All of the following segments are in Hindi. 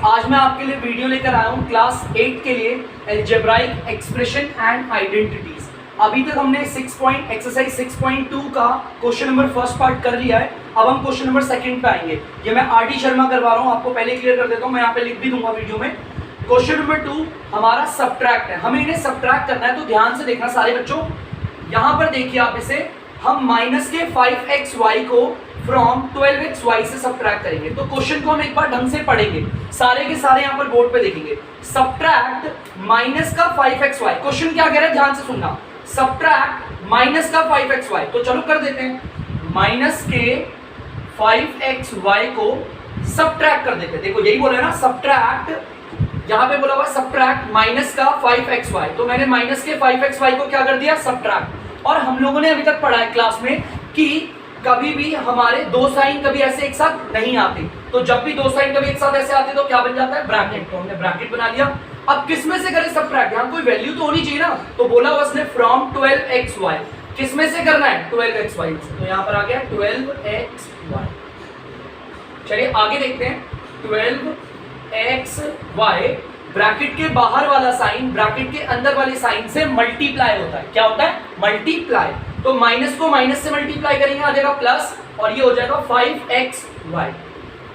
आज मैं आपके लिए वीडियो लेकर आया हूँ क्लास 8 के लिए अलजेब्राइक एक्सप्रेशन एंड आइडेंटिटीज। अभी तक हमने एक्सरसाइज 6.2 का क्वेश्चन नंबर फर्स्ट पार्ट कर लिया है। अब हम क्वेश्चन नंबर सेकंड पे आएंगे। ये मैं आर डी शर्मा करवा रहा हूँ, आपको पहले क्लियर कर देता हूँ, मैं यहाँ पे लिख भी दूंगा वीडियो में। क्वेश्चन नंबर 2 हमारा सब्ट्रैक्ट है, हमें इन्हें सब्ट्रैक्ट करना है, तो ध्यान से देखना सारे बच्चों। यहाँ पर देखिए आप इसे, हम माइनस के 5xy को फ्रॉम 12xy से सब्ट्रैक्ट करेंगे। तो क्वेश्चन को हम एक बार ढंग से पढ़ेंगे, सारे के सारे यहाँ पर बोर्ड पे देखेंगे। सब्ट्रैक्ट माइनस का 5xy, क्वेश्चन क्या कह रहा है ध्यान से सुनना। सब्ट्रैक्ट माइनस का 5xy, तो चलो कर देते हैं। माइनस के 5xy को सब्ट्रैक्ट कर देते हैं। देखो यही बोला है ना, सब्ट्रैक्ट, यहाँ पे बोला हुआ सब्ट्रैक्ट माइनस का 5xy, तो मैंने माइनस के 5xy को क्या कर दिया, सब्ट्रैक्ट। और हम लोगों ने अभी तक पढ़ा है क्लास में कि कभी भी हमारे दो साइन कभी ऐसे एक साथ नहीं आते, तो जब भी दो साइन कभी एक साथ ऐसे आते तो क्या बन जाता है, ब्रैकेट। तो हमने ब्रैकेट बना लिया। अब किस में से करें सब्ट्रैक्ट, यहाँ कोई वैल्यू तो होनी चाहिए ना, तो बोला उसने फ्रॉम 12xy, किस में से करना है, 12xy से, तो यहाँ पर आ गया 12xy। चलिए आगे देखते हैं। 12xy ब्रैकेट के बाहर वाला साइन ब्रैकेट के अंदर वाले साइन से मल्टीप्लाई होता है। क्या होता है, मल्टीप्लाई। तो माइनस को माइनस से मल्टीप्लाई करेंगे, आ जाएगा प्लस, और ये हो जाएगा 5xy।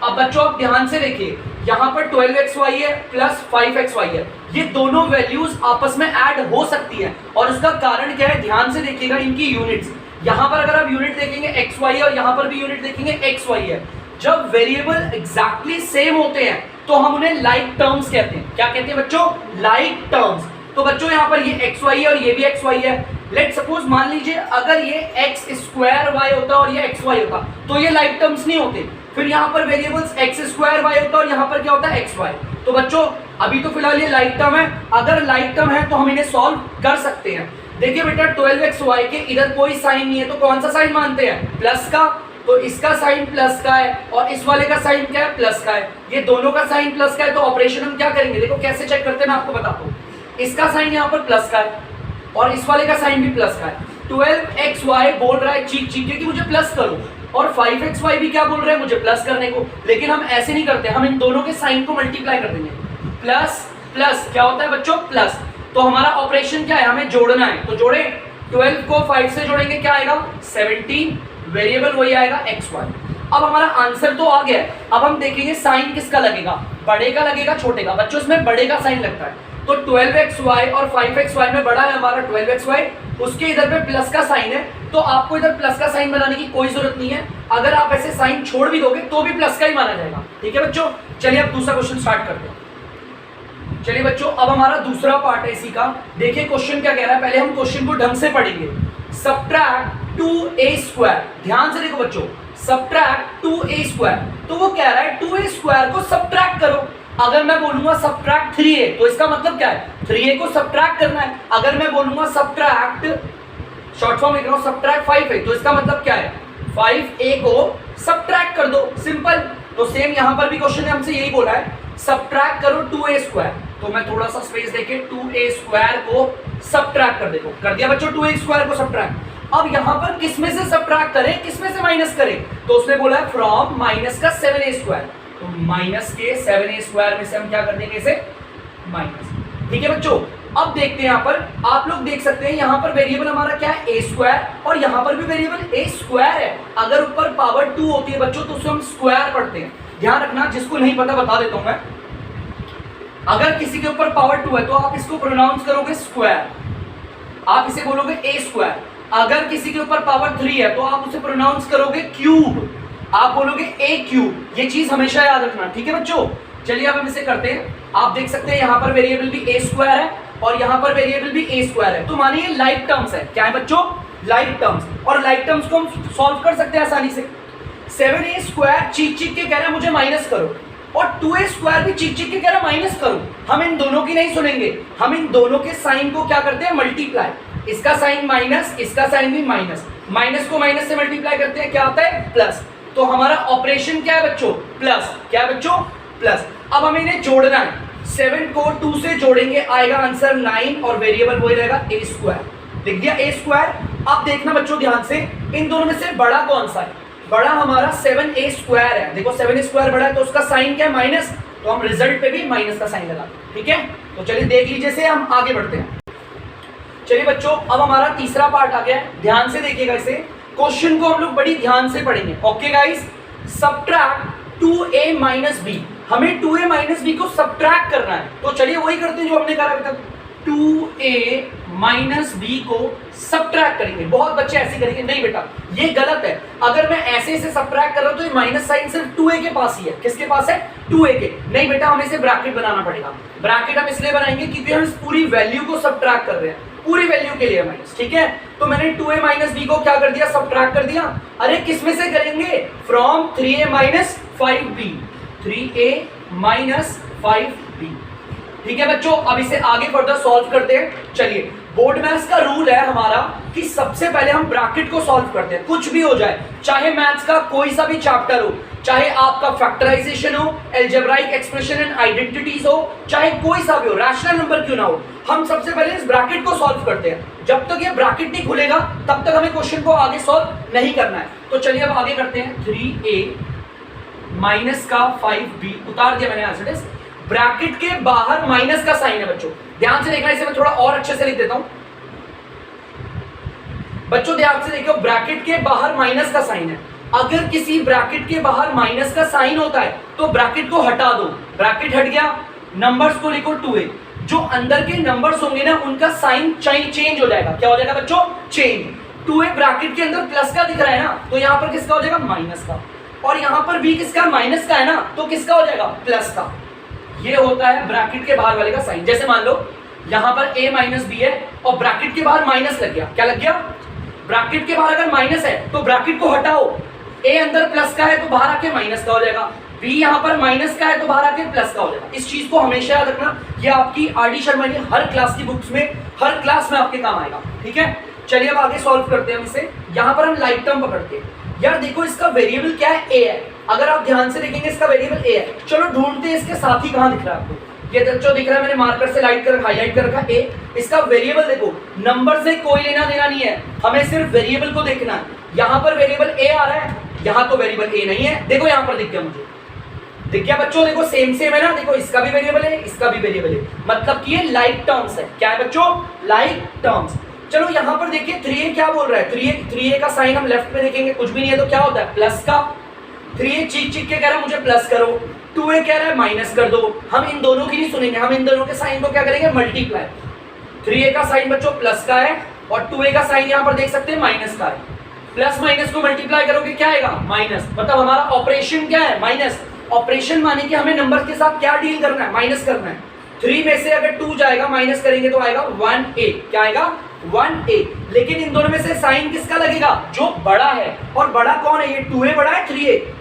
अब बच्चों आप ध्यान से देखिए, यहाँ पर 12xy है प्लस 5xy है, ये दोनों वैल्यूज आपस में ऐड हो सकती है। और उसका कारण क्या है, ध्यान से देखिएगा इनकी यूनिट्स। यहाँ पर अगर आप यूनिट देखेंगे xy है, और यहाँ पर भी यूनिट देखेंगे xy है। जब वेरिएबल एग्जैक्टली सेम होते हैं तो हम उन्हें लाइक टर्म्स कहते हैं। क्या कहते हैं बच्चों, लाइक टर्म्स। तो बच्चों यहाँ पर ये xy है और ये भी xy है। लेट सपोज मान लीजिए अगर ये x स्क्वायर y होता और ये xy होता, तो ये लाइक टर्म्स नहीं होते। फिर यहाँ पर वेरिएबल्स x स्क्वायर y होता और यहाँ पर क्या होता है, xy। तो बच्चों अभी तो फिलहाल ये लाइक टर्म है, अगर लाइक टर्म है तो हम इन्हें सॉल्व कर सकते हैं। देखिए बेटा 12xy के इधर कोई साइन नहीं है, तो कौन सा साइन मानते हैं, प्लस का। तो इसका साइन प्लस का है और इस वाले का साइन क्या है, प्लस का है। ये दोनों का साइन प्लस का है, तो ऑपरेशन हम क्या करेंगे, देखो कैसे चेक करते हैं, मैं आपको बताता हूँ। इसका साइन यहाँ पर प्लस का है और इस वाले का साइन भी प्लस का है। 12xy बोल रहा है चीख चीख के कि मुझे प्लस करो, और 5xy भी क्या बोल रहे हैं, मुझे प्लस करने को। लेकिन हम ऐसे नहीं करते, हम इन दोनों के साइन को मल्टीप्लाई कर देंगे। प्लस प्लस क्या होता है बच्चों, प्लस। तो हमारा ऑपरेशन क्या है, हमें जोड़ना है, तो जोड़े। 12 को 5 से जोड़ेंगे क्या आएगा, 17, वेरिएबल वही आएगा xy। अब हमारा आंसर तो आ गया है। अब हम देखेंगे साइन किसका लगेगा, बड़े का लगेगा छोटे का। बच्चों इसमें बड़े का साइन लगता है, तो 12xy और 5xy में बड़ा है हमारा 12xy, उसके इधर पे प्लस का साइन है, तो आपको इधर प्लस का साइन बनाने की कोई जरूरत नहीं है। अगर आप ऐसे साइन छोड़ भी दोगे तो भी प्लस का ही माना जाएगा। ठीक है बच्चों, चलिए अब दूसरा क्वेश्चन स्टार्ट करते हैं। चलिए बच्चों अब हमारा दूसरा पार्ट है इसी का। देखिए क्वेश्चन क्या कह रहा है, पहले हम क्वेश्चन को ढंग से पढ़ेंगे। सब्ट्रैक्ट 2a², ध्यान से देखो बच्चों, सब्ट्रैक्ट 2a², तो वो कह रहा है 2a² को सब्ट्रैक्ट करो। अगर मैं बोलूंगा सब्ट्रैक्ट 3a, तो इसका मतलब क्या है, 3a को सब्ट्रैक्ट करना है। अगर मैं बोलूंगा सब्ट्रैक्ट, शॉर्ट फॉर्म लिख रहा हूं, सब्ट्रैक्ट 5a, तो इसका मतलब क्या है, 5a को सब्ट्रैक्ट कर दो, सिंपल। तो सेम यहां पर भी क्वेश्चन ने हमसे यही बोला है, सब्ट्रैक्ट करो 2a²। तो मैं थोड़ा सा स्पेस देके 2a² को सब्ट्रैक्ट कर देखो, कर दिया बच्चों 2a² को सब्ट्रैक्ट। अब यहां पर किस में से सब्ट्रैक्ट करें, किस में से माइनस करें, तो उसने बोला है फ्रॉम माइनस का 7a²। तो माइनस के 7a² में से हम क्या कर देंगे, इसे माइनस। ठीक है बच्चों, अब देखते हैं यहाँ पर, आप लोग देख सकते हैं यहाँ पर वेरिएबल हमारा क्या है, a² और यहाँ पर भी वेरिएबल a² है। अगर ऊपर पावर 2 होती है बच्चों तो उसे हम स्क्वायर पढ़ते हैं। ध्यान रखना, जिसको नहीं पता बता देता हूं मैं। अगर किसी के ऊपर पावर 2 है तो आप इसको प्रोनाउंस करोगे स्क्वायर, आप इसे बोलोगे a²। अगर किसी के ऊपर पावर 3 है तो आप उसे प्रोनाउंस करोगे क्यूब, आप बोलोगे a³। ये चीज हमेशा याद रखना, ठीक है बच्चों। चलिए अब हम इसे करते हैं। आप देख सकते हैं यहाँ पर वेरिएबल भी a² है और यहाँ पर वेरिएबल भी a² है, तो मानिए लाइक टर्म्स है। क्या है बच्चों, लाइक टर्म्स। और लाइक टर्म्स को हम सॉल्व कर सकते हैं आसानी से। 7a² चीख चीख के कह रहा है मुझे माइनस करो, और 2a² भी चीख चीख के कह रहा है माइनस करो। हम इन दोनों की नहीं सुनेंगे, हम इन दोनों के साइन को क्या करते हैं, मल्टीप्लाई। इसका साइन माइनस, इसका साइन भी माइनस, माइनस को माइनस से मल्टीप्लाई करते हैं, क्या आता है, प्लस। तो हमारा ऑपरेशन क्या है बच्चों, प्लस। क्या है बच्चों, प्लस। अब हमें इन्हें जोड़ना है, 7 को 2 से जोड़ेंगे, आएगा आंसर 9 और वेरिएबल वही रहेगा a²। लिख दिया a²। अब देखना बच्चों ध्यान से, इन दोनों में से बड़ा कौन सा है, बड़ा हमारा 7a² है। देखो 7a² बड़ा है तो उसका साइन क्या है, माइनस, तो हम रिजल्ट पे भी माइनस का साइन लगाते हैं, ठीक है। तो चलिए देख लीजिए से हम आगे बढ़ते हैं। चलिए बच्चों अब हमारा तीसरा पार्ट आ गया है, ध्यान से देखिएगा इसे, क्वेश्चन को हम लोग बड़ी ध्यान से पढ़ेंगे। Okay guys, subtract 2a minus B, हमें 2a माइनस बी को सब्ट्रैक्ट करना है। तो चलिए वही करते हैं जो हमने करा अभी तक, 2a माइनस बी को सब्ट्रैक्ट करेंगे। बहुत बच्चे ऐसे करेंगे, नहीं बेटा ये गलत है, अगर मैं ऐसे इसे सब्ट्रैक्ट कर रहा हूं तो ये माइनस साइन सिर्फ 2a के पास ही है। किसके पास है? 2a के। नहीं बेटा हमें इसे ब्रैकेट बनाना पड़ेगा। ब्रैकेट हम इसलिए बनाएंगे क्योंकि हम इस पूरी वैल्यू को सब्ट्रैक्ट कर रहे हैं, पूरी वैल्यू के लिए माइनस, ठीक है। तो मैंने 2a माइनस बी को क्या कर दिया? सब्ट्रैक्ट कर दिया। अरे किस में से करेंगे? From 3a minus 5b, 3a minus 5b, ठीक है बच्चों। अब इसे आगे फर्दर सॉल्व करते हैं। चलिए, बोर्ड मैथ्स का रूल है हमारा कि सबसे पहले हम ब्रैकेट को सॉल्व करते हैं, कुछ भी हो जाए, चाहे मैथ्स का कोई सा भी चैप्टर हो, चाहे आपका फैक्टराइजेशन हो, अलजेब्राइक एक्सप्रेशन एंड आइडेंटिटीज हो, चाहे कोई सा भी हो, रैशनल नंबर क्यों ना हो, हम सबसे पहले इस ब्रैकेट को सॉल्व करते हैं। जब तक ये ब्रैकेट नहीं खुलेगा तब तक हमें क्वेश्चन को आगे सॉल्व नहीं करना है। तो चलिए अब आगे करते हैं। 3a माइनस का 5b उतार दिया मैंने आंसर इज, ब्रैकेट के बाहर माइनस का साइन है बच्चों, ध्यान से देखना, इसे मैं थोड़ा और अच्छे से लिख देता हूं। बच्चों ध्यान से देखो, ब्रैकेट के बाहर माइनस का साइन है। अगर किसी ब्रैकेट के बाहर माइनस का साइन होता है तो ब्रैकेट को हटा दो, ब्रैकेट हट गया, नंबर्स को लिखो 2a, जो अंदर के नंबर्स होंगे ना उनका साइन चेंज हो जाएगा। क्या हो जाएगा बच्चों? चेंज। 2a ब्रैकेट के अंदर प्लस का दिख रहा है ना, तो यहां पर किसका हो जाएगा? माइनस का। और यहां पर b किसका? माइनस का है ना, तो किसका हो जाएगा? प्लस का। ये होता है ब्रैकेट के बाहर वाले का साइन। जैसे मान लो यहां पर a माइनस बी है और ब्रैकेट के बाहर माइनस लग गया, क्या लग गया? ब्रैकेट के बाहर अगर माइनस है तो ब्रैकेट को हटाओ, a अंदर प्लस का है तो बाहर आके माइनस का हो जाएगा, b यहां पर माइनस का है तो बाहर आके प्लस का हो जाएगा। इस चीज को हमेशा याद रखना, ये आपकी आर.डी. शर्मा की हर क्लास की बुक्स में, हर क्लास में आपके काम आएगा, ठीक है। चलिए अब आगे सॉल्व करते हैं हम इसे। यहां पर हम लाइक टर्म पकड़ते हैं। यार देखो इसका वेरिएबल क्या है? a है। अगर आप ध्यान से देखेंगे इसका वेरिएबल a है। चलो ढूंढते हैं इसके साथ ही कहां दिख रहा है आपको। ये जो दिख रहा है मैंने मार्कर से हाईलाइट कर रखा a, इसका वेरिएबल देखो, नंबर से कोई लेना देना नहीं है, हमें सिर्फ वेरिएबल को देखना है। यहां पर वेरिएबल a आ रहा है, यहां तो वेरिएबल a नहीं है। देखो यहां पर दिख गया, मुझे दिख गया बच्चों, देखो सेम है ना, देखो इसका भी वेरिएबल है, इसका भी वेरिएबल है, मतलब कि ये लाइक टर्म्स है। क्या है बच्चों? Like terms. चलो यहां पर देखिए 3a क्या बोल रहा है? 3a का साइन हम लेफ्ट में देखेंगे, कुछ भी नहीं है तो क्या होता है? प्लस का। 3a चीख के कह रहा है मुझे प्लस करो, 2a कह रहा है माइनस कर दो। हम इन दोनों की नहीं सुनेंगे, हम इन दोनों के साइन को क्या करेंगे? मल्टीप्लाई। 3a का साइन बच्चों प्लस का है और 2a का साइन यहां पर देख सकते हैं माइनस का है। प्लस माइनस को मल्टीप्लाई करोगे क्या आएगा? माइनस। मतलब हमारा ऑपरेशन क्या है? माइनस। ऑपरेशन माने कि हमें नंबर के साथ क्या डील करना है? माइनस करना है। 3 में से अगर 2 जाएगा माइनस करेंगे तो आएगा 1a। क्या आएगा? 1a। लेकिन इन दोनों में से साइन किसका लगेगा? जो बड़ा है। और बड़ा कौन है? ये 2a बड़ा है,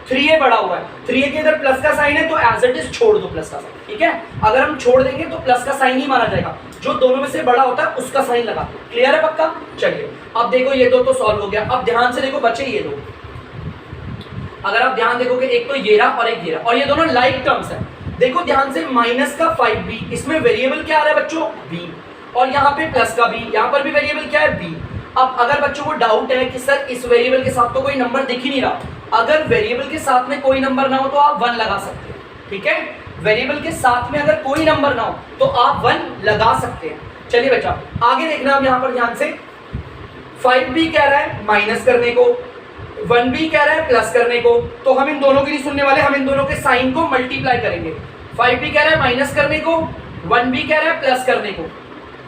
3a बड़ा हुआ है। 3a के इधर प्लस का साइन है तो एज इट इज छोड़ दो प्लस का साइन, ठीक है। अगर हम छोड़ देंगे तो प्लस का साइन ही माना जाएगा, जो दोनों में से बड़ा होता है उसका साइन लगा दो। क्लियर है पक्का? चलिए अब देखो ये दो तो सॉल्व हो गया। अब ध्यान से देखो बच्चे, ये दो अगर आप ध्यान देखोगे, एक तो ये रहा और एक ये रहा, और ये दोनों लाइक टर्म्स है। देखो ध्यान से, माइनस का 5b, इसमें वेरिएबल क्या आ रहा है बच्चों? b, और यहाँ पे प्लस का b, यहाँ पर भी वेरिएबल क्या है? b। अब अगर बच्चों को डाउट है कि सर इस वेरिएबल के साथ तो कोई नंबर दिख ही नहीं रहा, अगर वेरिएबल के साथ में कोई नंबर ना हो तो आप 1 लगा सकते हैं, ठीक है। वेरिएबल के साथ में अगर कोई नंबर ना हो तो आप 1 लगा सकते हैं। चलिए बच्चा आगे देखना, अब यहाँ पर ध्यान से, 5b कह रहा है माइनस करने को, 1b कह रहा है प्लस करने को, तो हम इन दोनों की नहीं सुनने वाले, हम इन दोनों के साइन को मल्टीप्लाई करेंगे। 5b कह रहा है माइनस करने को, 1b कह रहा है प्लस करने को।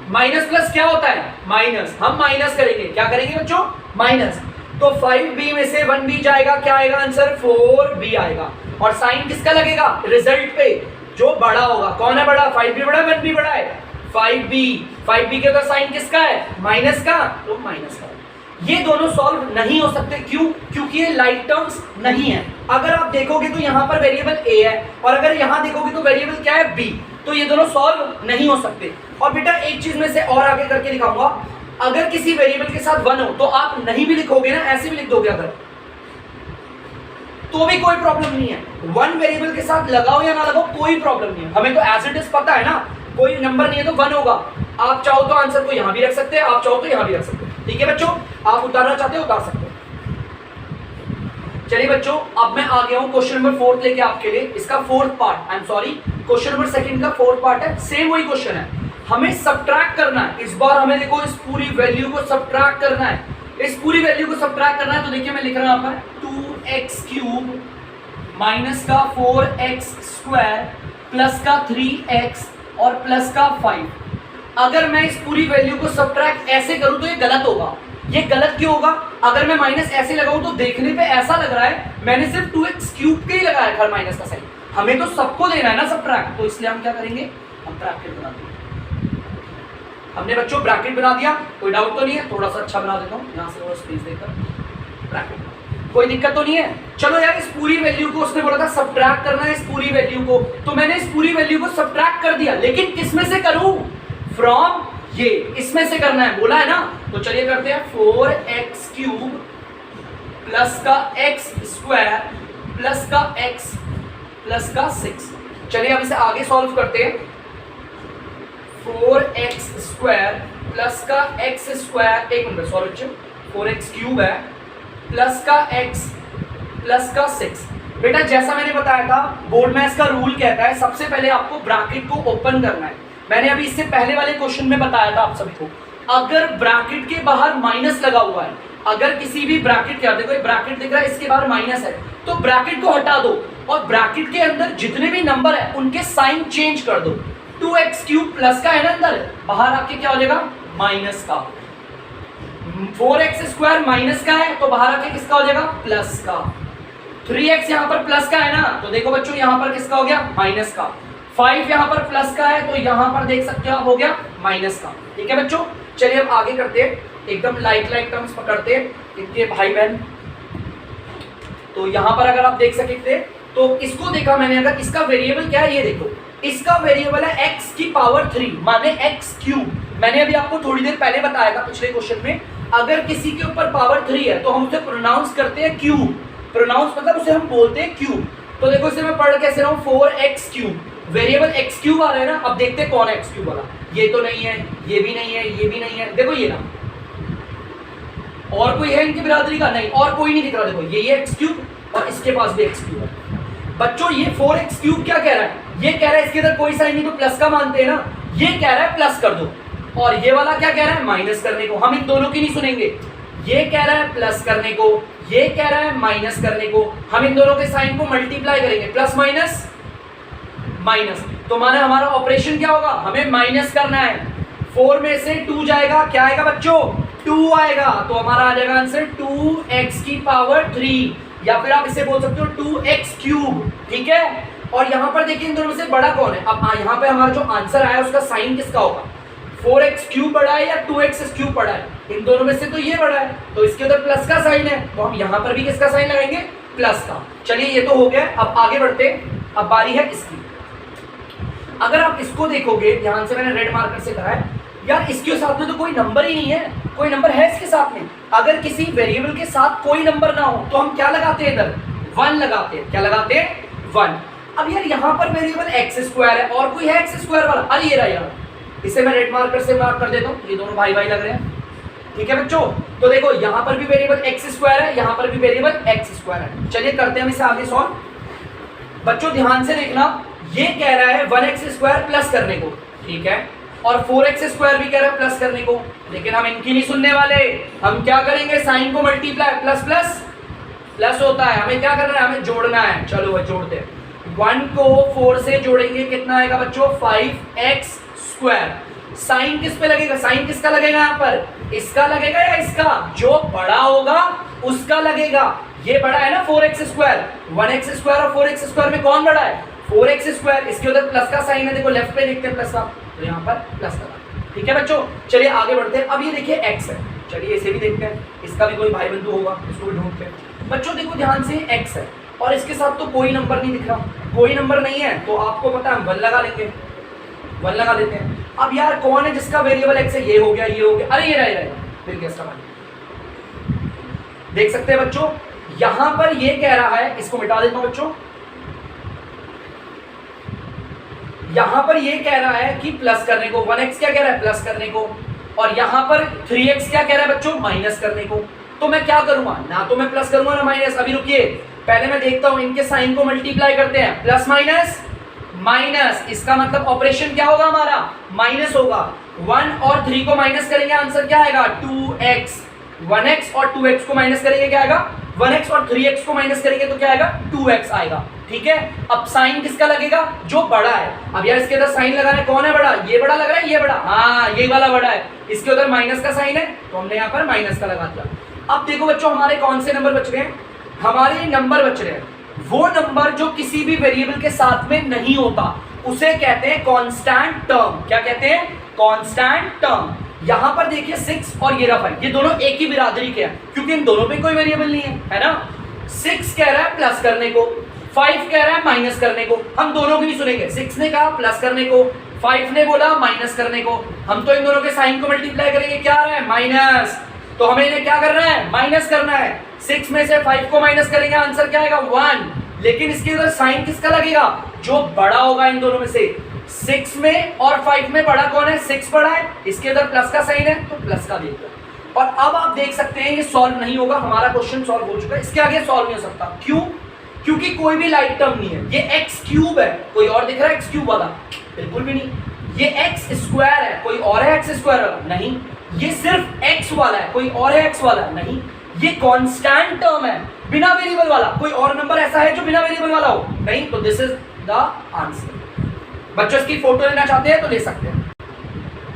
माइनस प्लस क्या होता है? माइनस। हम माइनस करेंगे, क्या करेंगे बच्चों? माइनस। तो 5b में से 1b जाएगा, क्या आएगा आंसर? 4b आएगा। और साइन किसका लगेगा? रिजल्ट पे, जो बड़ा होगा। कौन है बड़ा? 5b बड़ा है, 1b बड़ा है? 5b के अंदर साइन किसका है? माइनस का, तो माइनस का। ये दोनों सॉल्व नहीं हो सकते, क्यों? क्योंकि ये लाइक टर्म्स नहीं है। अगर आप देखोगे तो यहाँ पर वेरिएबल a है, और अगर यहाँ देखोगे तो वेरिएबल क्या है? b। तो ये दोनों सॉल्व नहीं हो सकते। और बेटा एक चीज में से और आगे करके दिखाऊंगा, अगर किसी वेरिएबल के साथ 1 हो तो आप नहीं भी लिखोगे ना, ऐसे भी लिख दोगे अगर, तो भी कोई प्रॉब्लम नहीं है। 1 वेरिएबल के साथ लगाओ या ना लगाओ कोई प्रॉब्लम नहीं है, हमें तो एज इट इज पता है ना, कोई नंबर नहीं है तो 1 होगा। आप चाहो तो आंसर को यहां भी रख सकते हैं, आप चाहो तो यहां भी रख सकते हैं, ठीक है बच्चों। आप उतारना चाहते हो उतार सकते हो। चलिए बच्चों अब मैं आ गया हूं क्वेश्चन नंबर 4 लेके आपके लिए, इसका 4th part, I am sorry question number second का फोर्थ पार्ट है, सेम वही क्वेश्चन है, हमें सब्ट्रैक्ट करना है। इस बार हमें देखो इस पूरी वैल्यू को सब्ट्रैक्ट करना है, इस पूरी वैल्यू को सब्ट्रैक्ट करना है। तो देखिए मैं लिख रहा हूं यहाँ पर 2x क्यूब माइनस का 4x स्क्वायर प्लस का 3x और प्लस का 5। अगर मैं इस पूरी वैल्यू को सब्ट्रैक्ट ऐसे करूं तो ये गलत होगा। ये गलत क्यों होगा? अगर मैं माइनस ऐसे लगाऊं तो देखने पे ऐसा लग रहा है मैंने सिर्फ 2x क्यूब के ही लगाया हर माइनस का साइन, हमें तो सबको देना है ना सब्ट्रैक्ट, तो इसलिए हम क्या करेंगे, हम ब्रैकेट बना देंगे। हमने बच्चों ब्रैकेट बना दिया, कोई डाउट तो नहीं है? थोड़ा सा अच्छा बना देता हूँ यहाँ से और स्पेस देकर, ब्रैकेट, कोई दिक्कत तो नहीं है? चलो यार, इस पूरी वैल्यू को उसने बोला था सब्ट्रैक्ट करना है, इस पूरी वैल्यू को, तो मैंने इस पूरी वैल्यू को सब्ट्रैक्ट कर दिया, लेकिन किस में से करूं? फ्रॉम ये, इसमें से करना है, बोला है ना। तो चलिए करते हैं 4x क्यूब प्लस का x स्क्वायर प्लस का x प्लस का 6। चलिए अब इसे आगे सॉल्व करते हैं। 4x स्क्वायर प्लस का x स्क्वायर, एक मिनट सॉल्व बच्चों, 4x क्यूब है प्लस का x प्लस का 6। बेटा जैसा मैंने बताया था, बोर्ड मैथ्स का रूल कहता है सबसे पहले आपको ब्रैकेट को ओपन करना है। मैंने अभी इससे पहले वाले क्वेश्चन में बताया था आप सभी को, अगर ब्रैकेट के बाहर माइनस लगा हुआ है, अगर किसी भी ब्रैकेट के, देखो ब्रैकेट दिख रहा है, इसके बाहर माइनस है, तो ब्रैकेट को हटा दो और ब्रैकेट के अंदर जितने भी नंबर है उनके साइन चेंज कर दो। 2x क्यूब प्लस का है ना अंदर, बाहर आके क्या हो जाएगा, माइनस का। 4x स्क्वायर माइनस का है तो बाहर आके किसका हो जाएगा, प्लस का। 3x यहाँ पर प्लस का है ना, तो देखो बच्चों यहाँ पर किसका हो गया, माइनस का। 5 यहाँ पर प्लस का है तो यहाँ पर देख सकते हो आप हो गया माइनस का। ठीक है बच्चों, चलिए अब आगे करते हैं, एकदम लाइट टर्म्स पकड़ते हैं इनके भाई बहन। तो यहाँ पर अगर आप देख सकते तो इसको देखा मैंने, अगर इसका वेरिएबल क्या है ये देखो, इसका वेरिएबल है x की पावर 3 माने x क्यूब। मैंने अभी आपको थोड़ी देर पहले बताया था पिछले क्वेश्चन में, अगर किसी के ऊपर पावर 3 है तो हम उसे प्रोनाउंस करते हैं क्यूब। प्रोनाउंस मतलब उसे हम बोलते हैं क्यूब। तो देखो इसे मैं पढ़ कैसे रहा हूँ, 4x cube, variable x cube आ रहा है ना। अब देखते हैं कौन है x क्यूब वाला, ये तो नहीं है, ये भी नहीं है, ये भी नहीं है, देखो ये ना, और कोई है इनकी बिरादरी का, नहीं और कोई नहीं दिख रहा। देखो ये x क्यूब और इसके पास भी x क्यूब है। बच्चों ये 4x क्यूब क्या कह रहा है, ये कह रहा है इसके अंदर कोई साइन नहीं तो प्लस का मानते हैं ना, ये कह रहा है प्लस कर दो, और ये वाला क्या कह रहा है, माइनस करने को। हम इन दोनों की नहीं सुनेंगे, ये कह रहा है प्लस करने को, ये कह रहा है माइनस करने को। हम इन दोनों के साइन को मल्टीप्लाई करेंगे, प्लस माइनस माइनस, तो माना हमारा ऑपरेशन क्या होगा, हमें माइनस करना है। 4 में से 2 जाएगा, क्या आएगा बच्चों, 2 आएगा, तो हमारा आ जाएगा आंसर 2x की पावर 3, या फिर आप इसे बोल सकते हो 2x क्यूब। ठीक है, और यहाँ पर देखिए इन दोनों में से बड़ा कौन है। अब यहाँ पे हमारा जो आंसर आया उसका साइन किसका होगा, 4x क्यूब बड़ा है या 2x क्यूब बड़ा है, इन दोनों में से तो ये बड़ा है, तो इसके अंदर प्लस का साइन है, तो हम यहाँ पर भी किसका साइन लगाएंगे, प्लस का। चलिए ये तो हो गया, अब आगे बढ़ते, अब बारी है इसकी। अगर आप इसको देखोगे ध्यान से, मैंने रेड मार्कर से कहा है यार, इसके साथ में तो कोई नंबर ही नहीं है, कोई नंबर है इसके साथ में। अगर किसी वेरिएबल के साथ कोई नंबर ना हो तो हम क्या लगाते हैं, इधर 1 लगाते हैं। क्या लगाते हैं, 1। अब यार यहाँ पर वेरिएबल x स्क्वायर है और कोई है x स्क्वायर वाला, अरे ये रहा यार, इसे मैं रेड मार्कर से मार्क कर देता हूँ, ये दोनों भाई भाई लग रहे हैं। ठीक है बच्चों, तो देखो यहाँ पर भी वेरिएबल x स्क्वायर है, यहाँ पर भी वेरिएबल x स्क्वायर है। चलिए करते हैं हम इसे आगे सॉल्व। बच्चों ध्यान से देखना, ये कह रहा है 1x स्क्वायर प्लस करने को, ठीक है, और 4x स्क्वायर भी कह रहा है प्लस करने को, लेकिन हम इनकी नहीं सुनने वाले। हम क्या करेंगे, साइन को मल्टीप्लाई, प्लस प्लस प्लस होता है, हमें क्या करना है, हमें जोड़ना है। चलो भाई जोड़ते हैं, 1 को 4 से जोड़ेंगे, कितना आएगा बच्चों, 5x स्क्वायर। साइन किस पे लगेगा, साइन किसका लगेगा यहाँ पर, इसका लगेगा या इसका, जो बड़ा होगा उसका लगेगा। ये बड़ा है ना 4x स्क्वायर, 1x स्क्वायर और 4x स्क्वायर में कौन बड़ा है, 4x स्क्वायर। इसके उधर प्लस का साइन है, देखो लेफ्ट पे देखते हैं प्लस का, तो यहाँ पर प्लस का। ठीक है बच्चों, चलिए आगे बढ़ते हैं। अब ये देखिए x है, चलिए इसे भी देखते हैं, इसका भी कोई भाई बंधु होगा, इसको भी ढूंढते हैं। बच्चों देखो ध्यान से, x है और इसके साथ तो कोई नंबर नहीं दिख रहा, कोई नंबर नहीं है, तो आपको पता है 1 लगा लेंगे, 1 लगा देते हैं। अब यार कौन है जिसका वेरिएबल x है, ये हो गया, ये हो गया, अरे ये रहा, फिर क्या सवाल, देख सकते हैं बच्चों, यहां पर ये कह रहा है, इसको मिटा देता हूं बच्चों, यहां पर ये कह रहा है कि प्लस करने को, 1x क्या कह रहा है, प्लस करने को, और यहां पर 3x क्या कह रहा है बच्चों, माइनस करने को। तो मैं क्या करूंगा, ना तो मैं प्लस करूंगा ना माइनस। अभी रुकिए, पहले मैं देखता हूं, इनके साइन को मल्टीप्लाई करते हैं, प्लस माइनस माइनस, इसका मतलब ऑपरेशन क्या होगा हमारा, माइनस होगा। 1 और 3 को माइनस करेंगे, आंसर क्या आएगा 2x। 1x और 2x को माइनस करेंगे, क्या आएगा 1x, और 3x को माइनस करेंगे तो क्या आएगा 2x आएगा। ठीक है, अब साइन किसका लगेगा, जो बड़ा है। अब यार इसके अंदर साइन लगाना है, कौन है बड़ा, ये बड़ा लग रहा है, ये बड़ा, हाँ ये वाला बड़ा है। इसके उधर माइनस का साइन है तो हमने यहाँ पर माइनस का लगा दिया। अब देखो बच्चों हमारे कौन से नंबर बच रहे हैं, हमारे नंबर बच रहे हैं वो नंबर जो किसी भी वेरिएबल के साथ में नहीं होता, उसे कहते हैं कांस्टेंट टर्म। क्या कहते हैं, कांस्टेंट टर्म। यहां पर देखिए 6 और ये रफ है, ये दोनों एक ही बिरादरी के हैं क्योंकि इन दोनों पे कोई वेरिएबल नहीं है ना। 6 कह रहा है प्लस करने को, 5 कह रहा है माइनस करने को, हम दोनों की नहीं सुनेंगे। 6 ने कहा प्लस करने को, 5 ने बोला माइनस करने को, हम तो इन दोनों के साइन को मल्टीप्लाई करेंगे, क्या आ रहा है माइनस, तो हमें इन्हें क्या करना है, माइनस करना है। 6 में से 5 को माइनस करेंगे, आंसर क्या आएगा 1। लेकिन इसके अंदर साइन किसका लगेगा, जो बड़ा होगा इन दोनों में से। 6 में और 5 में बड़ा कौन है, 6 बड़ा है, इसके अंदर प्लस का साइन है तो प्लस का देगा। और अब आप देख सकते हैं ये सॉल्व नहीं होगा, हमारा क्वेश्चन सॉल्व हो चुका है, इसके आगे सॉल्व नहीं हो सकता। क्यों, क्योंकि कोई भी लाइक टर्म नहीं है। ये एक्स क्यूब है, कोई और दिख रहा है एक्स क्यूब वाला, बिल्कुल भी नहीं। ये एक्स स्क्वायर है, कोई और है एक्स स्क्वायर वाला, नहीं। ये सिर्फ एक्स वाला है, कोई और है एक्स वाला, नहीं। ये कांस्टेंट टर्म है, बिना वेरिएबल वाला। कोई और नंबर ऐसा है जो बिना वेरिएबल वाला हो, नहीं। तो दिस इज द आंसर। बच्चों इसकी फोटो लेना चाहते हैं तो ले सकते हैं,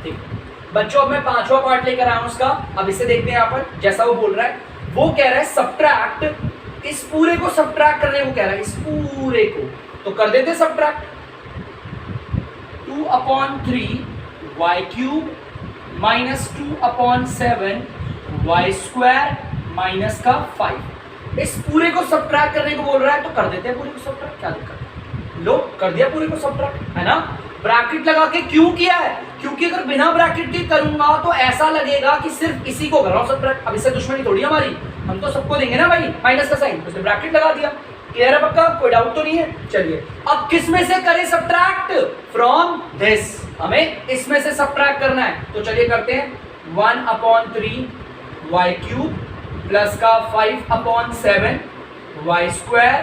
ठीक। बच्चों अब मैं 5वां पार्ट लेकर आया हूं उसका, अब इसे देखते हैं। यहाँ पर जैसा वो बोल रहा है, वो कह रहा है सब्ट्रैक्ट, इस पूरे को सब्ट्रैक्ट करने को कह रहा है, इस पूरे को। तो कर देते subtract, 2/3 y cube minus 2/7 y square minus का 5। इस पूरे को सब्ट्रैक्ट करने को बोल रहा है तो कर देते हैं पूरे को सब्ट्रैक्ट, क्या दिक्कत है, लो कर दिया पूरे को सब्ट्रैक्ट, है ना। ब्रैकेट लगा के क्यों किया है, क्योंकि अगर बिना ब्रैकेट के करूंगा तो ऐसा लगेगा कि सिर्फ इसी को कर रहा हूं सब्ट्रैक्ट। अब इससे दुश्मनी थोड़ी हमारी, हम तो सबको देंगे ना भाई माइनस का साइन, उसने ब्रैकेट लगा दिया। क्लियर है पक्का, कोई डाउट तो नहीं है। चलिए अब किस में से करें सब्ट्रैक्ट, फ्रॉम दिस, हमें इसमें से सब्ट्रैक्ट करना है। तो चलिए करते हैं, 1/3 y क्यूब प्लस का 5/7 y स्क्वायर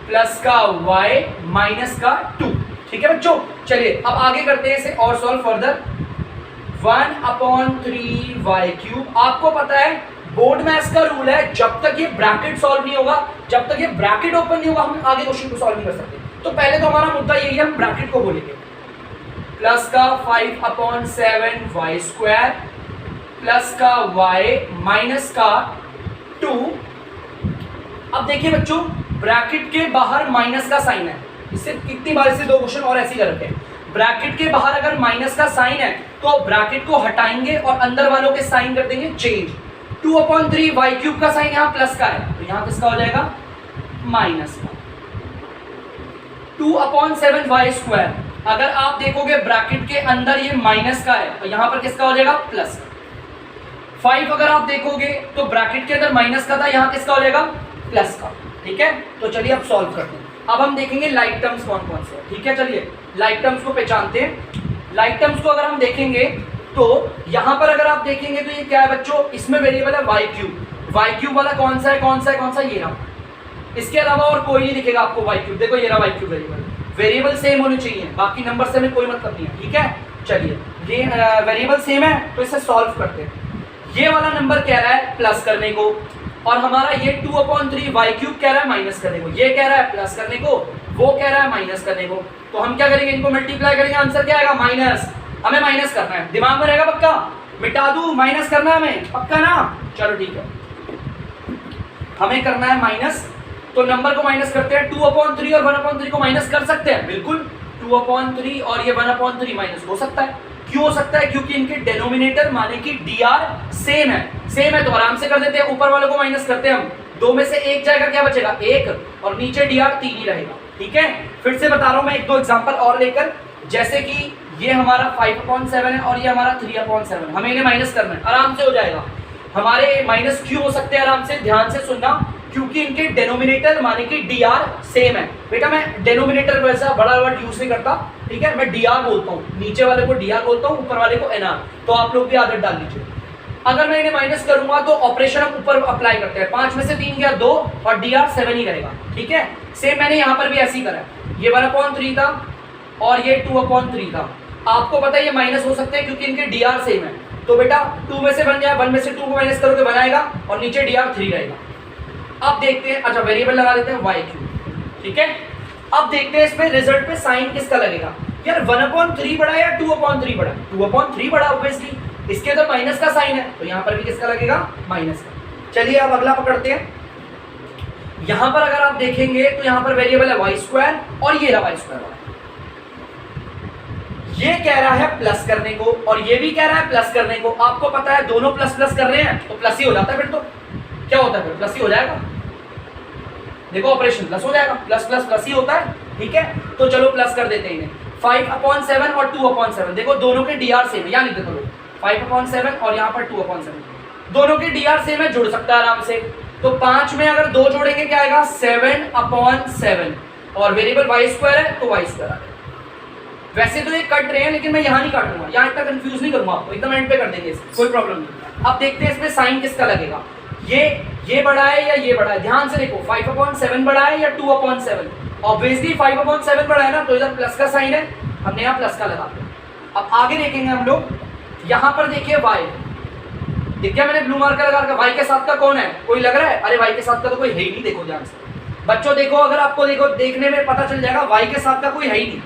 प्लस का y माइनस का 2। ठीक है बच्चों, चलिए अब आगे करते हैं इसे और सॉल्व फर्दर। 1/3 y क्यूब, आपको पता है बोर्ड मैथ्स का रूल है, जब तक ये ब्रैकेट सॉल्व नहीं होगा, जब तक ये ब्रैकेट ओपन नहीं होगा, हम आगे क्वेश्चन को सॉल्व नहीं कर सकते। तो पहले तो हमारा मुद्दा यही है, हम ब्रैकेट को बोलेंगे। प्लस का 5/7 y स्क्वायर प्लस का y माइनस का 2। अब देखिए बच्चों, ब्रैकेट के बाहर माइनस का साइन है, इससे कितनी बार इससे 2 क्वेश्चन और ऐसे ही कर रखे हैं। ब्रैकेट के बाहर अगर माइनस का साइन है तो ब्रैकेट को हटाएंगे और अंदर वालों के साइन कर देंगे चेंज। 2/3 y क्यूब का साइन यहाँ प्लस का है तो यहाँ किसका हो जाएगा, माइनस का। 2/7 y स्क्वायर, अगर आप देखोगे ब्रैकेट के अंदर ये माइनस का है तो यहाँ पर किसका हो जाएगा, प्लस का। 5 अगर आप देखोगे तो ब्रैकेट के अंदर माइनस का था, यहाँ किसका हो जाएगा, प्लस का। ठीक है, तो चलिए अब सॉल्व करते हैं। अब हम देखेंगे लाइक टर्म्स कौन कौन से हैं। ठीक है, चलिए लाइक टर्म्स को पहचानते हैं। लाइक टर्म्स को अगर हम देखेंगे तो यहाँ पर अगर आप देखेंगे तो ये क्या है बच्चों, इसमें वेरिएबल है y क्यूब। y क्यूब वाला कौन सा है, कौन सा है, कौन सा, ये रहा। इसके अलावा और कोई नहीं दिखेगा आपको y क्यूब। देखो ये रहा y cube variable, variable same होने चाहिए, बाकी नंबर से हमें कोई मतलब नहीं है। ठीक है, चलिए ये वेरिएबल सेम है तो इसे सॉल्व करते हैं। ये वाला नंबर कह रहा है प्लस करने को और हमारा ये 2/3 y क्यूब कह रहा है माइनस करने को, ये कह रहा है प्लस करने को, वो कह रहा है माइनस करने को। तो हम क्या करेंगे, इनको मल्टीप्लाई करेंगे, आंसर क्या आएगा, माइनस। हमें माइनस करना है, दिमाग में रहेगा पक्का, मिटा दूं, माइनस करना है हमें पक्का ना। चलो ठीक है, हमें करना है माइनस, तो नंबर को माइनस करते हैं। 2/3 और 1/3 को माइनस कर सकते हैं, बिल्कुल। 2/3 और ये 1/3 माइनस हो सकता है। क्यों हो सकता है, क्योंकि इनके डिनोमिनेटर माने कि dr सेम है। सेम है तो आराम से कर देते हैं, ऊपर वालों को माइनस करते हैं हम, 2 में से 1 जाएगा, क्या बचेगा 1, और नीचे dr 3 ही रहेगा। ठीक है, फिर से बता रहा हूं मैं 1-2 एग्जांपल और लेकर, जैसे कि ये हमारा 5/7 है और ये हमारा 3/7, हमें इन्हें माइनस करना है, आराम से हो जाएगा। हमारे माइनस क्यों हो सकते हैं, आराम से ध्यान से सुनना, क्योंकि इनके डिनोमिनेटर माने कि dr सेम है। बेटा मैं डिनोमिनेटर वैसा बड़ा वर्ड यूज नहीं करता, ठीक है, मैं dr बोलता हूँ, नीचे वाले को dr बोलता हूँ, ऊपर वाले को nr, तो आप लोग भी आदत डाल लीजिए। अगर मैं इन्हें माइनस करूंगा तो ऑपरेशन हम ऊपर अप्लाई करते हैं, 5 में से 3 गया 2 और dr 7 ही रहेगा। ठीक है, सेम मैंने यहाँ पर भी ऐसे ही करा है। ये 1/3 था और ये 2/3 था। आपको पता है ये माइनस हो सकते हैं क्योंकि इनके डी आर सेम है। तो बेटा 2 में से बन गया, 1 में से 2 को माइनस करोगे 1 आएगा और नीचे डी आर 3 रहेगा। अब देखते हैं, अच्छा वेरिएबल लगा देते हैं वाई क्यू, ठीक है। अब देखते हैं इसमें रिजल्ट पे साइन किसका लगेगा। यार 1/3 बड़ा या 2/3 बड़ा? 2/3 बड़ा ऑब्वियसली, इसके तो माइनस का साइन है तो यहाँ पर भी किसका लगेगा, माइनस का। चलिए अब अगला पकड़ते हैं। यहाँ पर अगर आप देखेंगे तो यहाँ पर वेरिएबल है वाई स्क्वायर और ये रहा वाई स्क्वायर वाला। ये कह रहा है प्लस करने को और ये भी कह रहा है प्लस करने को। आपको पता है दोनों प्लस प्लस कर रहे हैं तो प्लस ही हो जाता है, फिर तो क्या होता है, फिर प्लस ही हो जाएगा। देखो ऑपरेशन प्लस हो जाएगा, प्लस प्लस प्लस ही होता है, ठीक है। तो चलो प्लस कर देते हैं इन्हें। 5/7 और 2/7, देखो दोनों के डी आर सेम है, यहाँ लिख देते हो 5/7 और यहाँ पर 2/7, दोनों के डी आर सेम है, जुड़ सकता है आराम से। तो 5 में अगर 2 जोड़ेंगे क्या आएगा, 7/7 और वेरिएबल वाई स्क्वायर है तो वाई स्क्वायर आएगा। वैसे तो ये कट रहे हैं लेकिन मैं यहाँ नहीं काटूंगा, यहाँ इतना कंफ्यूज नहीं करूंगा आपको, एकदम एंड पे कर देंगे, कोई प्रॉब्लम नहीं। अब देखते हैं इसमें साइन किसका लगेगा, ये बड़ा है या ये बड़ा है। ध्यान से देखो 5/7 बड़ा है या 2/7। ऑब्वियसली 5/7 बड़ा है ना, तो इधर प्लस का साइन है, हमने यहाँ प्लस का लगा दिया। अब आगे देखेंगे हम लोग, यहाँ पर देखिए वाई, देखिए मैंने ब्लू मार्कर लगा रखा, वाई के साथ का कौन है, कोई लग रहा है? अरे वाई के साथ का तो कोई है ही नहीं। देखो ध्यान से बच्चों, देखो अगर आपको देखो देखने में पता चल जाएगा वाई के साथ का कोई है ही नहीं।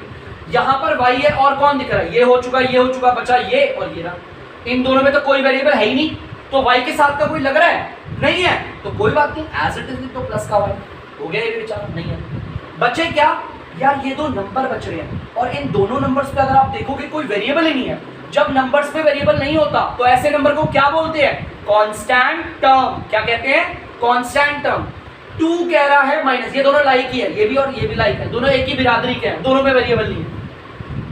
यहाँ पर वाई है और कौन दिख रहा है, ये हो चुका, बचा ये और ये रहा। इन दोनों में तो कोई वेरिएबल है ही नहीं, तो वाई के साथ का कोई लग रहा है, नहीं है, तो कोई बात नहीं, एज इट इज तो प्लस का वाई हो गया, ये बेचारा नहीं है। बचे क्या यार, ये दो नंबर बच रहे हैं और इन दोनों नंबर्स पे अगर आप देखोगे कोई वेरिएबल ही नहीं है। जब नंबर्स पे वेरिएबल नहीं होता तो ऐसे नंबर को क्या बोलते हैं, कांस्टेंट टर्म। क्या कहते हैं, कांस्टेंट टर्म। 2 कह रहा है माइनस, ये दोनों लाइक ही है, ये भी और ये भी लाइक है, दोनों एक ही बिरादरी के हैं, दोनों पे वेरिएबल नहीं है।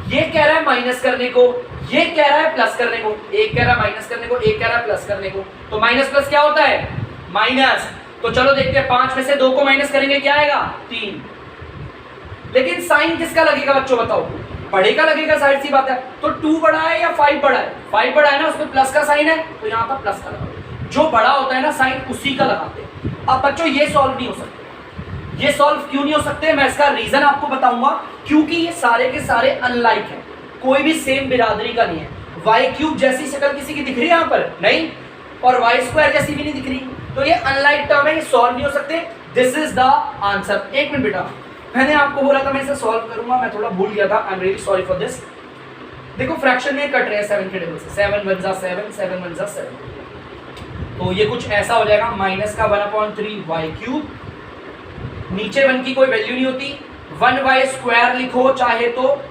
ये कह रहा है माइनस करने को, ये कह रहा है प्लस करने को, एक कह रहा है माइनस करने को, एक कह रहा है प्लस करने को। तो माइनस प्लस क्या होता है, माइनस। तो चलो देखते हैं, 5 में से 2 को माइनस करेंगे क्या आएगा, 3। लेकिन साइन किसका लगेगा बच्चों, बताओ, बड़े का लगेगा, साइड सी बात है। तो 2 बड़ा है या 5 बड़ा है, 5 बड़ा है ना, उसमें प्लस का साइन है तो यहाँ पर प्लस का लगा, जो बड़ा होता है ना साइन उसी का लगाते हैं। अब बच्चों ये सॉल्व नहीं हो सकते, ये सॉल्व क्यों नहीं हो सकते, मैं इसका रीजन आपको बताऊंगा। क्योंकि ये सारे के सारे अनलाइक हैं, कोई भी सेम बिरादरी का नहीं है। वाई क्यूब जैसी शक्ल किसी की दिख रही है यहाँ पर, नहीं, और वाई स्क्वायर जैसी भी नहीं दिख रही, तो ये अनलाइक टर्म है, ये सॉल्व नहीं हो सकते। This is the answer. एक मिनट बेटा, मैंने आपको बोला था मैं इसे सॉल्व करूंगा, मैं थोड़ा भूल गया था, I am really sorry for this. देखो फ्रैक्शन में कट रहे हैं 7 के टेबल से, 7 1 जा 7, 7 1 जा 7, तो ये कुछ ऐसा हो जाएगा, माइनस का 1/3 वाई क्यूब, नीचे 1 की कोई वैल्यू नहीं होती, 1y स्क्वायर लिखो चाहे तो,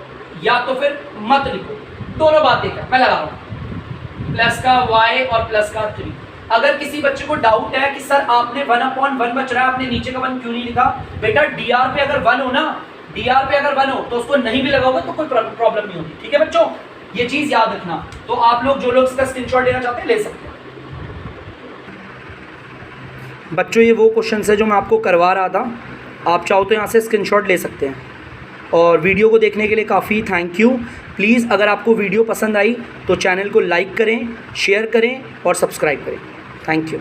या तो फिर मत लिखो, दोनों बातें क्या मैं लगा रहा हूँ, प्लस का y और प्लस का 3। अगर किसी बच्चे को डाउट है कि सर आपने 1/1 बच रहा है, आपने नीचे का 1 क्यों नहीं लिखा, बेटा dr पे अगर 1 हो ना, dr पे अगर 1 हो तो उसको नहीं भी लगाओगे तो कोई प्रॉब्लम नहीं होती, ठीक है बच्चों, ये चीज याद रखना। तो आप लोग जो लोग इसका स्क्रीनशॉट लेना चाहते हैं ले सकते हैं। बच्चों ये वो क्वेश्चन है जो मैं आपको करवा रहा था, आप चाहो तो यहाँ से स्क्रीनशॉट ले सकते हैं। और वीडियो को देखने के लिए काफ़ी थैंक यू। प्लीज़ अगर आपको वीडियो पसंद आई तो चैनल को लाइक करें, शेयर करें और सब्सक्राइब करें। Thank you.